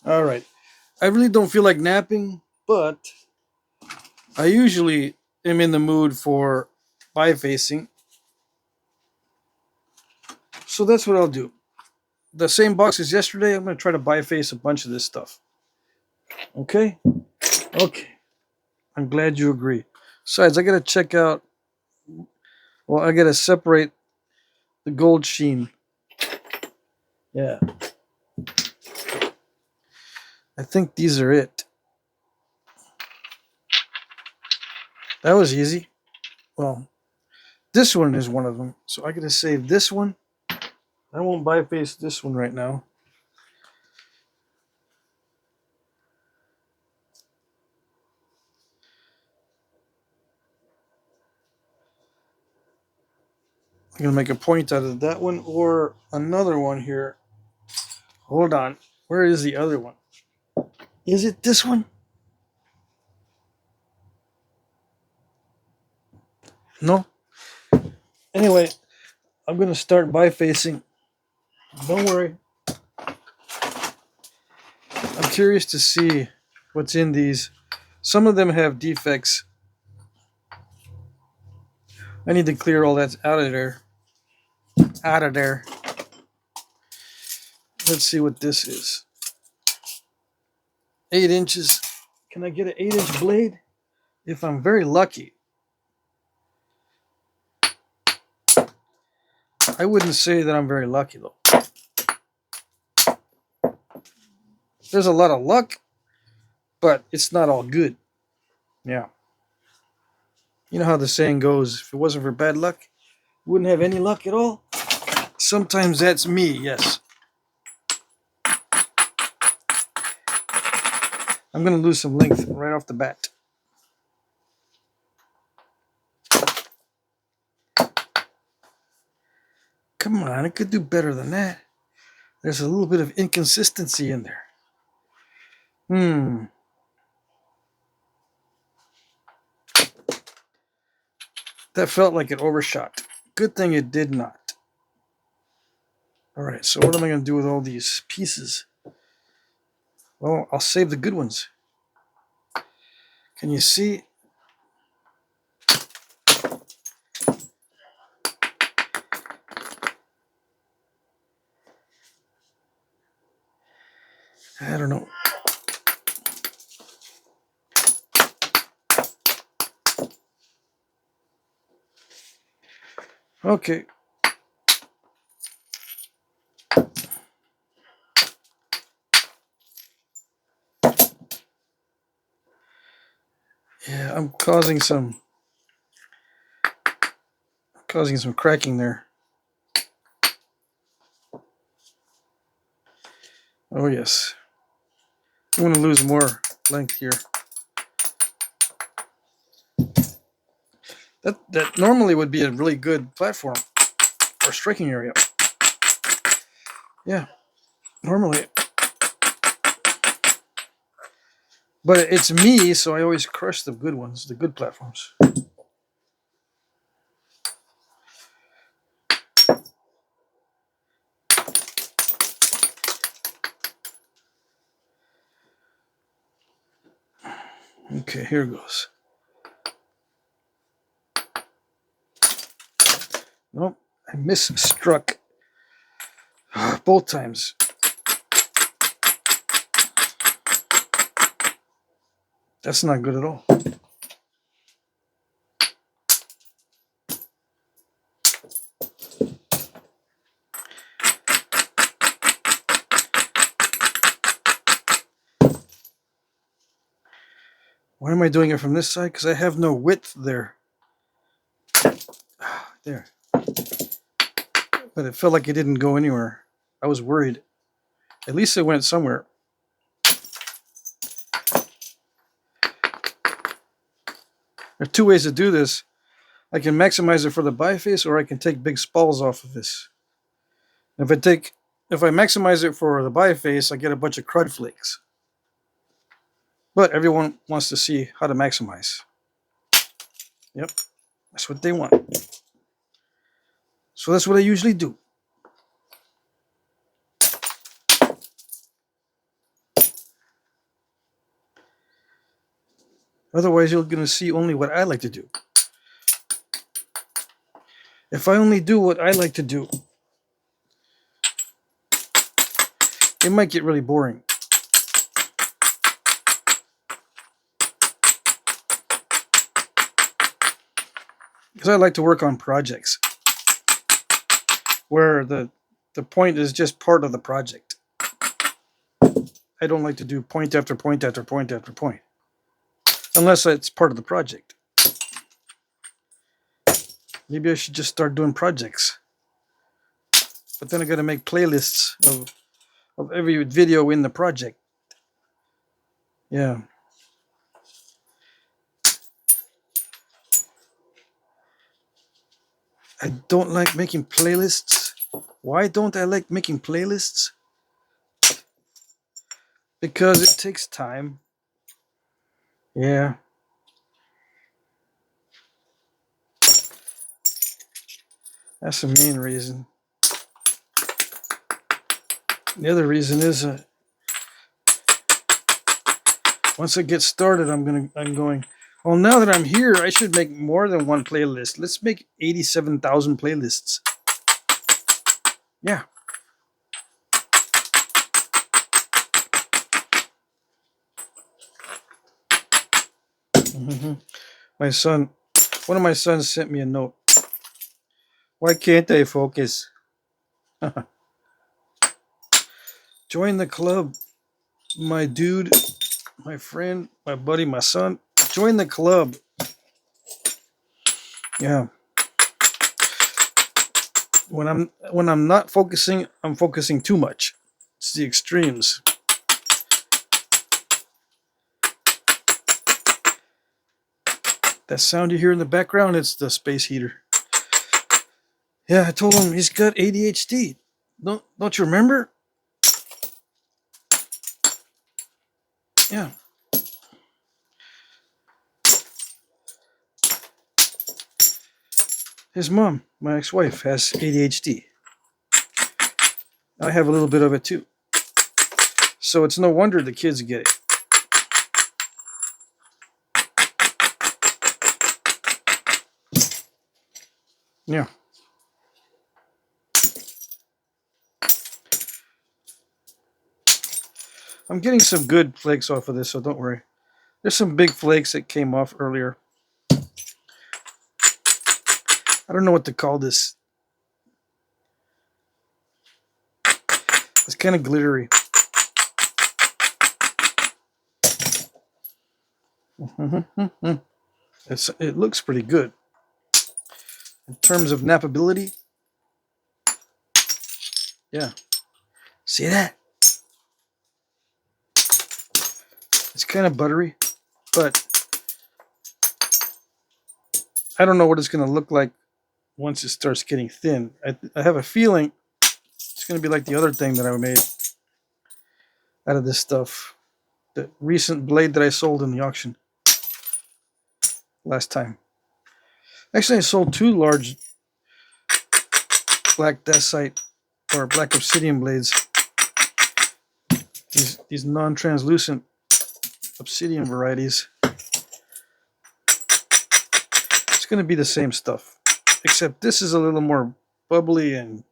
All right. I really don't feel like napping, but I usually am in the mood for bifacing. So that's what I'll do. The same box as yesterday, I'm going to try to biface a bunch of this stuff. Okay? Okay. I'm glad you agree. Besides, I got to check out, well, I got to separate the gold sheen. Yeah. I think these are it. That was easy. Well, this one is one of them. So I got to save this one. I won't biface this one right now. I'm going to make a point out of that one or another one here. Hold on. Where is the other one? Is it this one? No. Anyway, I'm going to start bifacing. Don't worry. I'm curious to see what's in these. Some of them have defects. I need to clear all that out of there. Out of there. Let's see what this is. 8 inches. Can I get an 8-inch blade? If I'm very lucky. I wouldn't say that I'm very lucky though. There's a lot of luck, but it's not all good. Yeah. You know how the saying goes, if it wasn't for bad luck, you wouldn't have any luck at all? Sometimes that's me, yes. I'm going to lose some length right off the bat. Come on, I could do better than that. There's a little bit of inconsistency in there. That felt like it overshot. Good thing it did not. All right, so what am I going to do with all these pieces? Well, I'll save the good ones. Can you see? I don't know. Okay. Yeah, I'm causing some cracking there. Oh yes. I'm going to lose more length here. That normally would be a really good platform or striking area. Yeah, normally. But it's me, so I always crush the good ones, the good platforms. Okay, here goes. Nope, I misstruck both times. That's not good at all. Why am I doing it from this side? Because I have no width there. There. But it felt like it didn't go anywhere. I was worried. At least it went somewhere. There are 2 ways to do this. I can maximize it for the biface, or I can take big spalls off of this. If I maximize it for the biface, I get a bunch of crud flakes. But everyone wants to see how to maximize. Yep, that's what they want. So that's what I usually do. Otherwise, you're going to see only what I like to do. If I only do what I like to do, it might get really boring. Because I like to work on projects where the point is just part of the project. I don't like to do point after point after point after point. Unless it's part of the project. Maybe I should just start doing projects. But then I got to make playlists of every video in the project. Yeah. I don't like making playlists. Why don't I like making playlists? Because it takes time. Yeah. That's the main reason. The other reason is once I get started, I'm going, well, now that I'm here, I should make more than one playlist. Let's make 87,000 playlists. Yeah. My son, one of my sons sent me a note. Why can't I focus? Join the club, my dude, my friend, my buddy, my son. Join the club. Yeah. When I'm not focusing, I'm focusing too much. It's the extremes. That sound you hear in the background, it's the space heater. Yeah, I told him he's got ADHD. Don't you remember? Yeah. His mom, my ex-wife, has ADHD. I have a little bit of it too. So it's no wonder the kids get it. Yeah. I'm getting some good flakes off of this, so don't worry. There's some big flakes that came off earlier. I don't know what to call this. It's kind of glittery. It looks pretty good. In terms of nappability, yeah. See that? It's kind of buttery, but I don't know what it's going to look like once it starts getting thin. I have a feeling it's going to be like the other thing that I made out of this stuff. The recent blade that I sold in the auction last time. Actually, I sold 2 large black Dacite or black Obsidian blades. These non-translucent Obsidian varieties. It's going to be the same stuff, except this is a little more bubbly and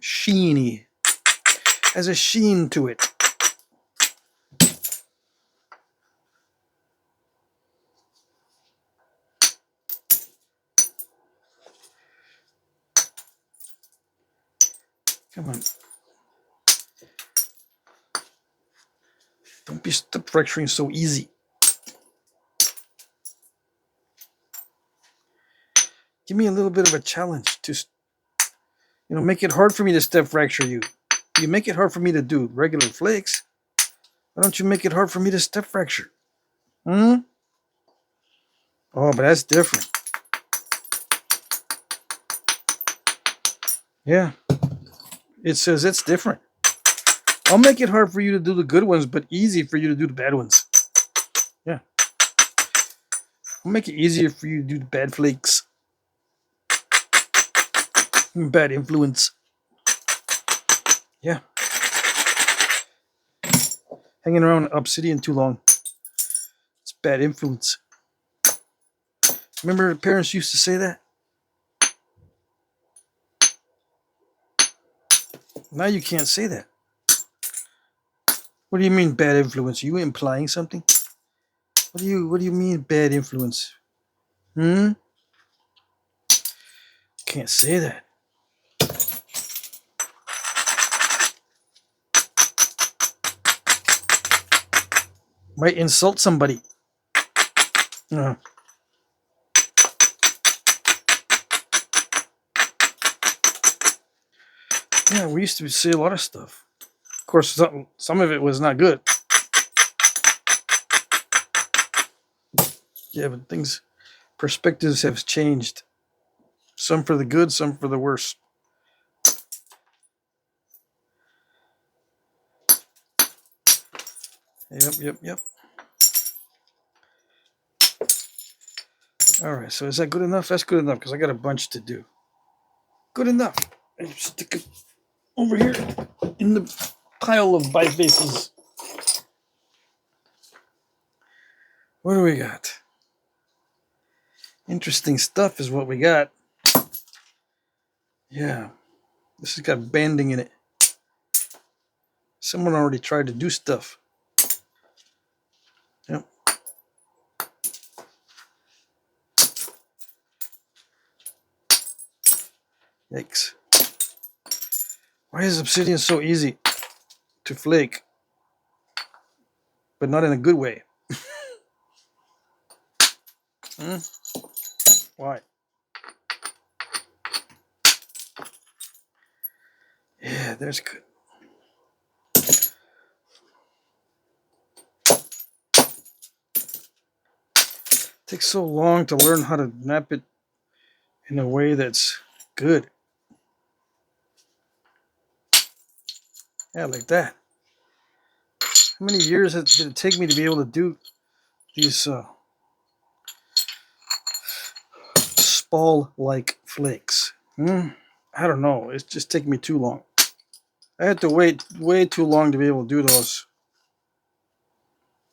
sheeny. Has a sheen to it. Come on. Don't be step fracturing so easy. Give me a little bit of a challenge to, make it hard for me to step fracture you. You make it hard for me to do regular flakes. Why don't you make it hard for me to step fracture? Oh, but that's different. Yeah. It says it's different. I'll make it hard for you to do the good ones, but easy for you to do the bad ones. Yeah. I'll make it easier for you to do the bad flakes. Bad influence. Yeah. Hanging around Obsidian too long. It's bad influence. Remember, parents used to say that? Now you can't say that. What do you mean bad influence? Are you implying something? What do you mean bad influence? Can't say that. Might insult somebody. Yeah, we used to say a lot of stuff. Of course, some of it was not good. Yeah, but perspectives have changed. Some for the good, some for the worse. Yep. All right, so is that good enough? That's good enough because I got a bunch to do. Good enough. I stick it over here in the pile of bifaces. What do we got? Interesting stuff is what we got. Yeah, this has got banding in it. Someone already tried to do stuff. Yep. Yikes. Why is Obsidian so easy to flake? But not in a good way. Why? Yeah, there's good. It takes so long to learn how to knap it in a way that's good. Yeah, like that. How many years did it take me to be able to do these spall-like flakes? I don't know. It's just taking me too long. I had to wait way too long to be able to do those.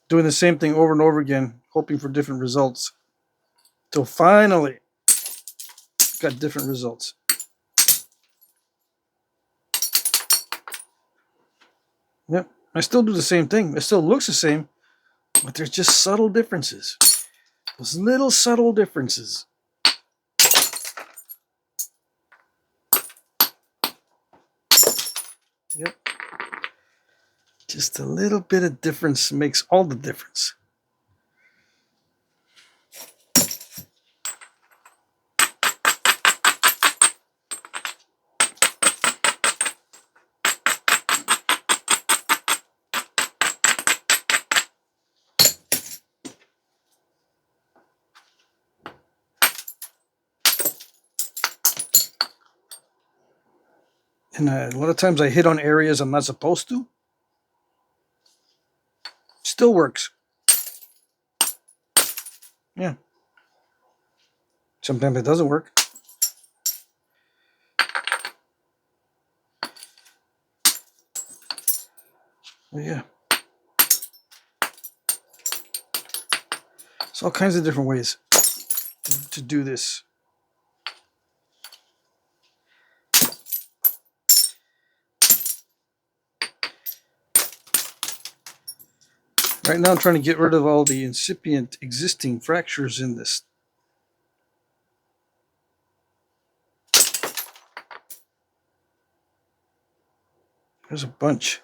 Doing the same thing over and over again, hoping for different results. Till finally, got different results. Yep. I still do the same thing. It still looks the same, but there's just subtle differences. Those little subtle differences. Yep. Just a little bit of difference makes all the difference. And a lot of times I hit on areas I'm not supposed to. Still works. Yeah. Sometimes it doesn't work. Well, yeah. There's all kinds of different ways to do this. Right now I'm trying to get rid of all the incipient existing fractures in this. There's a bunch.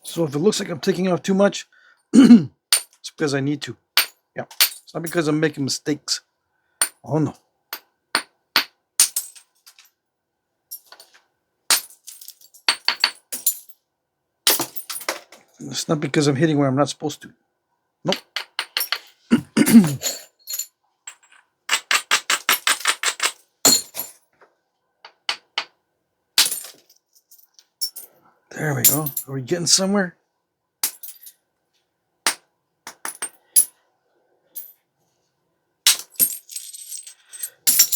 So if it looks like I'm taking off too much, it's because I need to. Yeah. It's not because I'm making mistakes. Oh no. It's not because I'm hitting where I'm not supposed to. Nope. There we go. Are we getting somewhere?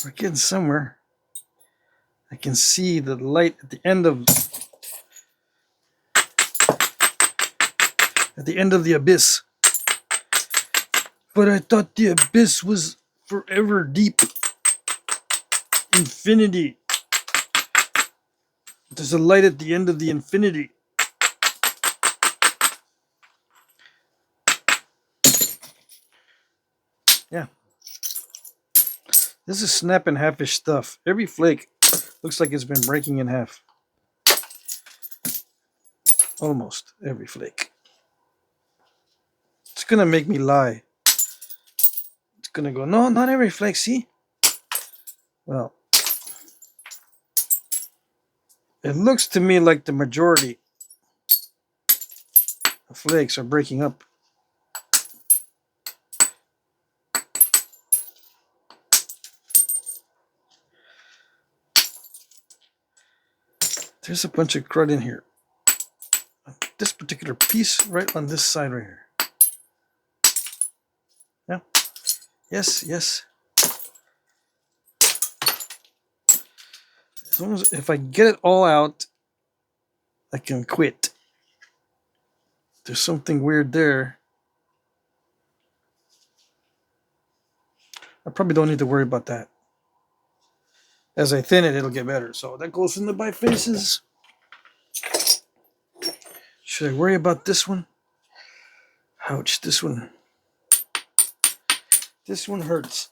We're getting somewhere. I can see the light at the end of the abyss. But I thought the abyss was forever deep. Infinity. There's a light at the end of the infinity. Yeah. This is snap in half-ish stuff. Every flake looks like it's been breaking in half. Almost every flake. It's gonna make me lie. It's gonna go, no, not every flake, see? Well, it looks to me like the majority of flakes are breaking up. There's a bunch of crud in here. This particular piece right on this side right here. Yeah. Yes, yes. As long as if I get it all out, I can quit. There's something weird there. I probably don't need to worry about that. As I thin it, it'll get better. So that goes in the bifaces. Should I worry about this one? Ouch, this one. This one hurts.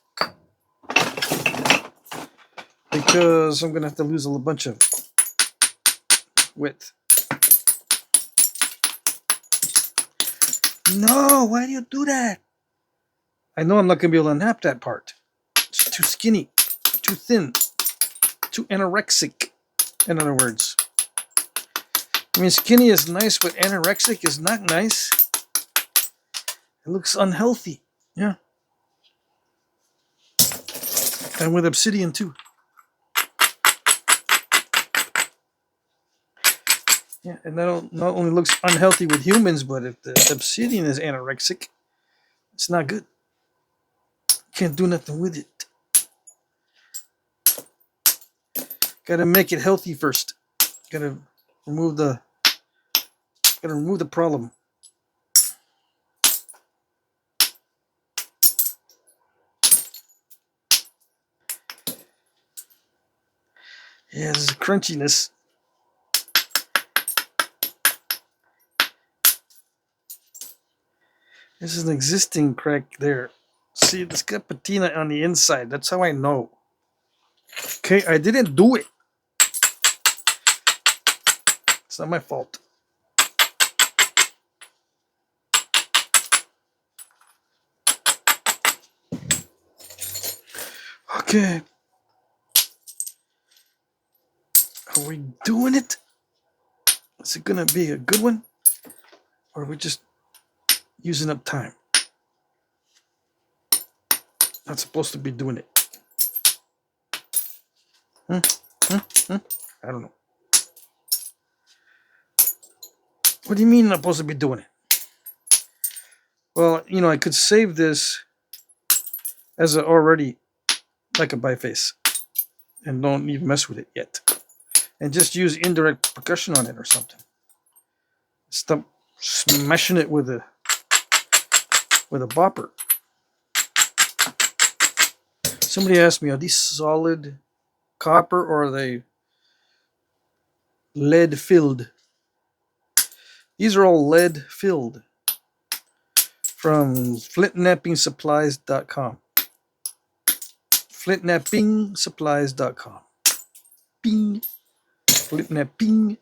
Because I'm going to have to lose a bunch of width. No, why do you do that? I know I'm not going to be able to nap that part. It's too skinny, too thin, too anorexic, in other words. I mean, skinny is nice, but anorexic is not nice. It looks unhealthy. Yeah. And with Obsidian, too. Yeah, and that not only looks unhealthy with humans, but if the Obsidian is anorexic, it's not good. Can't do nothing with it. Gotta make it healthy first. Gotta remove the problem. Yeah, there's a crunchiness. This is an existing crack there. See, it's got patina on the inside. That's how I know. Okay, I didn't do it. It's not my fault. Okay. Are we doing it? Is it gonna be a good one? Or are we just using up time? Not supposed to be doing it. I don't know. What do you mean not supposed to be doing it? Well, I could save this as already like a biface and don't even mess with it yet. And just use indirect percussion on it or something. Stop smashing it with a bopper. Somebody asked me, are these solid copper or are they lead filled? These are all lead filled from Flintknappingsupplies.com. Flintknappingsupplies.com. Bing. Flintknapping.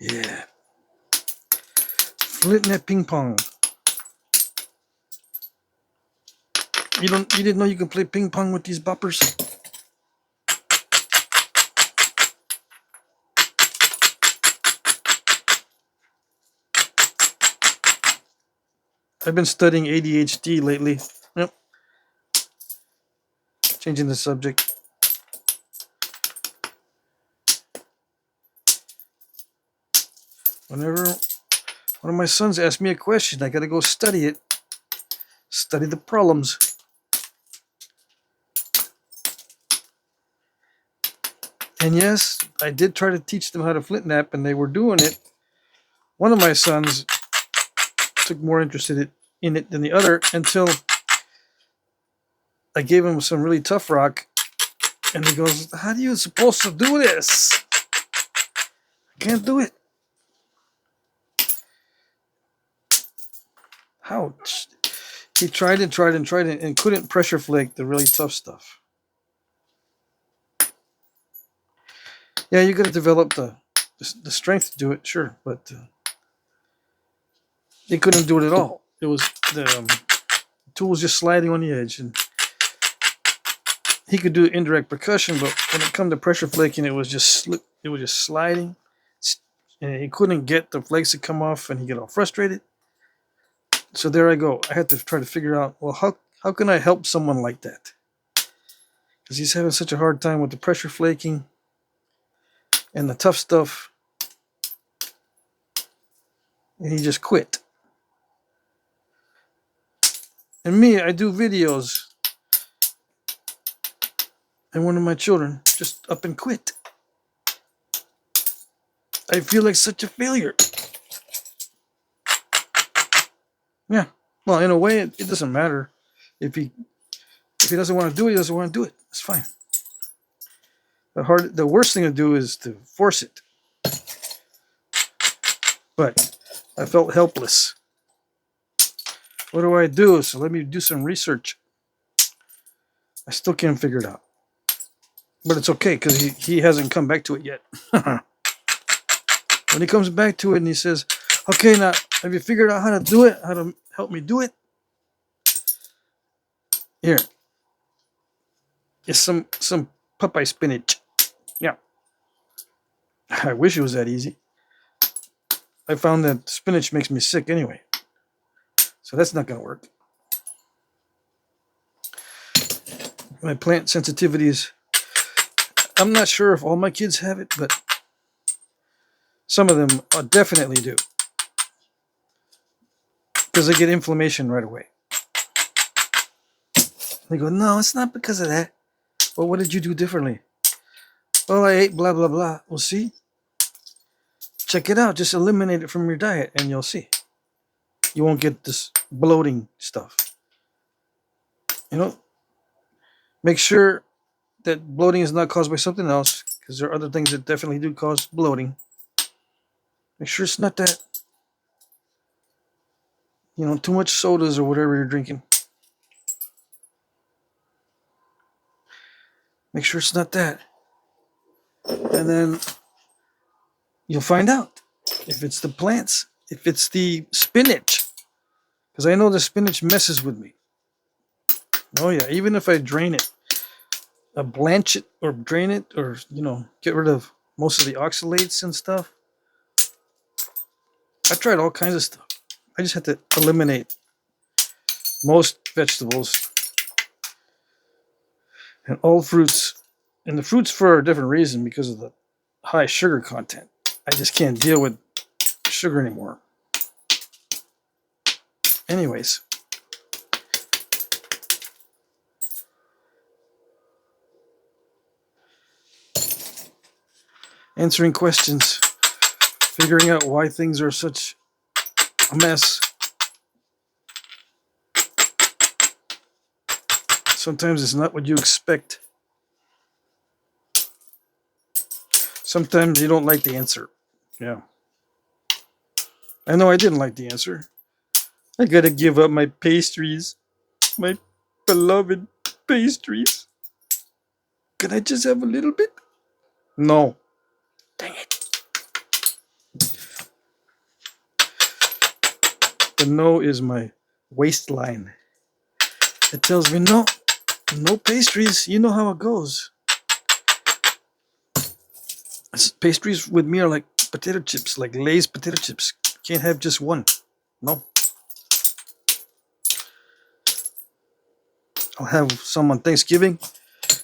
Yeah. Flintknap ping pong. You didn't know you could play ping pong with these boppers? I've been studying ADHD lately. Yep. Changing the subject. Whenever one of my sons asks me a question, I gotta go study it. study the problems. And yes, I did try to teach them how to flint knap, and they were doing it. One of my sons took more interest in it than the other until I gave him some really tough rock, and he goes, "How are you supposed to do this? I can't do it." How? He tried and tried and tried and couldn't pressure flake the really tough stuff. Yeah, you got to develop the strength to do it, sure, but he couldn't do it at all. It was the tool was just sliding on the edge, and he could do indirect percussion, but when it come to pressure flaking, it was just sliding, and he couldn't get the flakes to come off, and he get all frustrated. So there I go. I had to try to figure out, well, how can I help someone like that? Because he's having such a hard time with the pressure flaking and the tough stuff, and he just quit. And me, I do videos, and one of my children just up and quit. I feel like such a failure. Yeah, well, in a way, it doesn't matter. If he doesn't want to do it, he doesn't want to do it. It's fine. The worst thing to do is to force it. But I felt helpless. What do I do? So let me do some research. I still can't figure it out. But it's okay, because he hasn't come back to it yet. When he comes back to it and he says, "Okay, now, have you figured out how to do it? How to help me do it?" Here. It's some Popeye spinach. Yeah. I wish it was that easy. I found that spinach makes me sick anyway. So that's not going to work. My plant sensitivities. I'm not sure if all my kids have it, but some of them definitely do. Because they get inflammation right away. They go, "No, it's not because of that." "Well, what did you do differently?" "Well, I ate blah, blah, blah." "Well, see? Check it out. Just eliminate it from your diet and you'll see. You won't get this bloating stuff. You know, make sure that bloating is not caused by something else, because there are other things that definitely do cause bloating. Make sure it's not that. You know, too much sodas or whatever you're drinking. Make sure it's not that. And then you'll find out if it's the plants, if it's the spinach. Because I know the spinach messes with me. Oh yeah, even if I drain it, blanch it or drain it, or, you know, get rid of most of the oxalates and stuff. I tried all kinds of stuff. I just had to eliminate most vegetables and all fruits. And the fruits for a different reason, because of the high sugar content. I just can't deal with sugar anymore. Anyways. Answering questions. Figuring out why things are such a mess. Sometimes it's not what you expect. Sometimes you don't like the answer. Yeah. I know I didn't like the answer. I gotta give up my pastries. My beloved pastries. Can I just have a little bit? No. Dang it. The no is my waistline. It tells me no. No pastries. You know how it goes. Pastries with me are like potato chips, like Lay's potato chips. Can't have just one. No. I'll have some on Thanksgiving.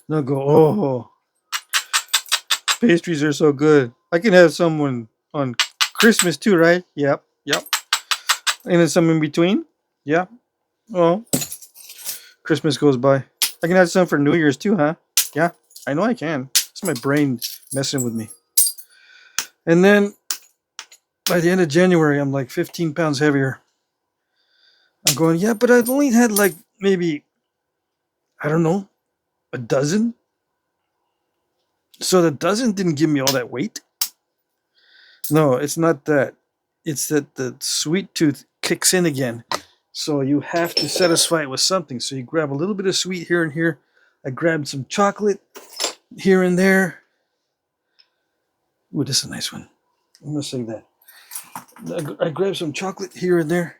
They'll go, "Oh, pastries are so good. I can have some on Christmas too, right?" Yep. And then some in between. Yeah. Well, Christmas goes by. I can have some for New Year's too, huh? Yeah, I know I can. It's my brain messing with me. And then by the end of January, I'm like 15 pounds heavier. I'm going, yeah, but I've only had like maybe, I don't know, a dozen. So the dozen didn't give me all that weight. No, it's not that. It's that the sweet tooth kicks in again. So you have to satisfy it with something. So you grab a little bit of sweet here and here. I grabbed some chocolate here and there. Ooh, this is a nice one. I'm going to say that. I grabbed some chocolate here and there.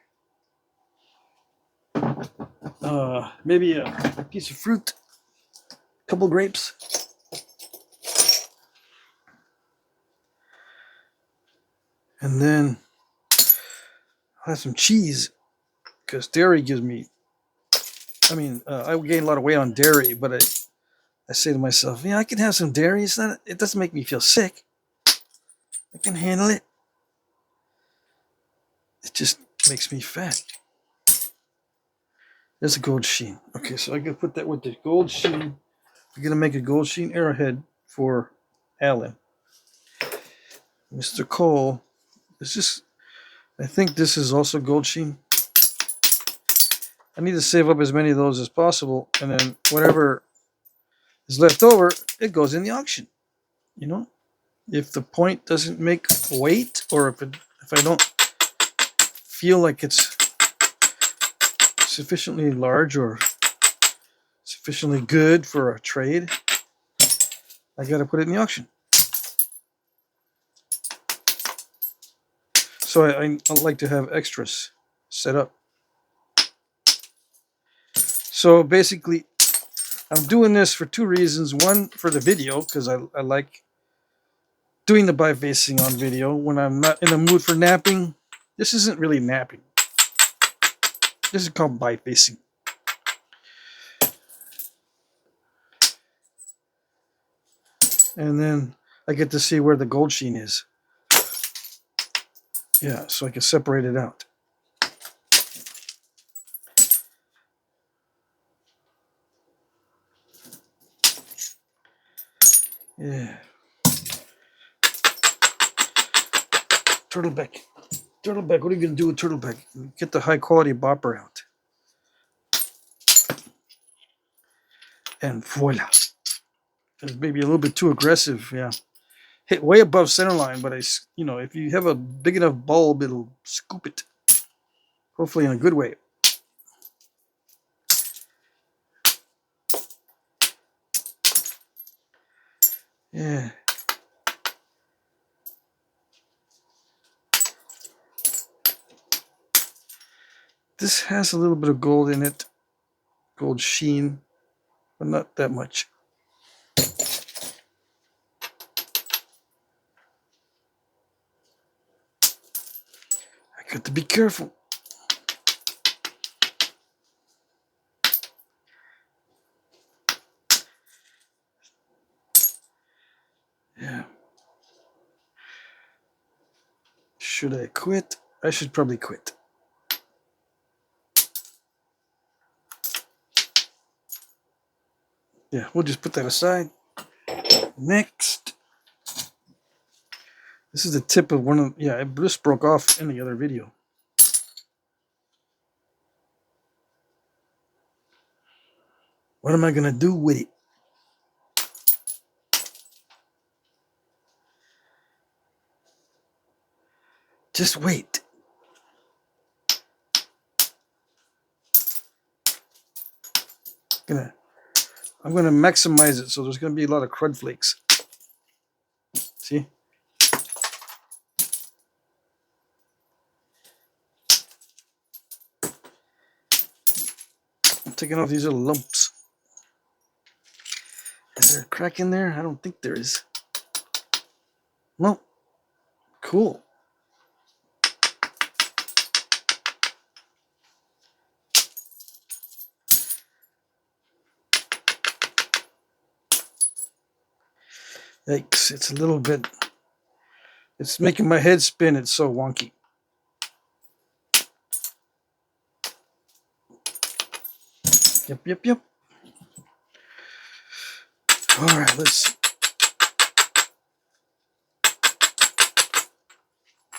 Maybe a piece of fruit. A couple grapes. And then I'll have some cheese. Because dairy gives me... I gain a lot of weight on dairy, but I say to myself, yeah, I can have some dairy. It doesn't make me feel sick. I can handle it. It just makes me fat. There's a gold sheen. Okay, so I can put that with the gold sheen. I'm going to make a gold sheen arrowhead for Alan. Mr. Cole. I think this is also gold sheen. I need to save up as many of those as possible, and then whatever is left over, it goes in the auction. You know, if the point doesn't make weight, or if I don't feel like it's sufficiently large or sufficiently good for a trade, I got to put it in the auction. So I like to have extras set up. So basically, I'm doing this for two reasons. One, for the video, because I like doing the bifacing on video when I'm not in the mood for napping. This isn't really napping. This is called bifacing. And then I get to see where the gold sheen is. Yeah, so I can separate it out. Yeah. Turtleback. Turtleback, what are you going to do with turtleback? Get the high quality bopper out. And voila. It's maybe a little bit too aggressive, yeah. Hit way above center line, but if you have a big enough bulb, it'll scoop it. Hopefully in a good way. Yeah. This has a little bit of gold in it. Gold sheen, but not that much. I got to be careful. Yeah. Should I quit? I should probably quit. Yeah, we'll just put that aside. Next. This is the tip of one of... Yeah, it just broke off in the other video. What am I going to do with it? Just wait. I'm gonna maximize it so there's gonna be a lot of crud flakes. See? I'm taking off these little lumps. Is there a crack in there? I don't think there is. No. Cool. Yikes, it's a little bit... It's making my head spin. It's so wonky. Yep. All right, let's.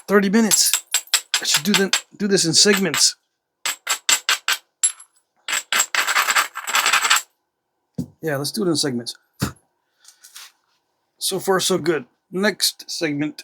30 minutes. I should do this in segments. Yeah, let's do it in segments. So far, so good. Next segment.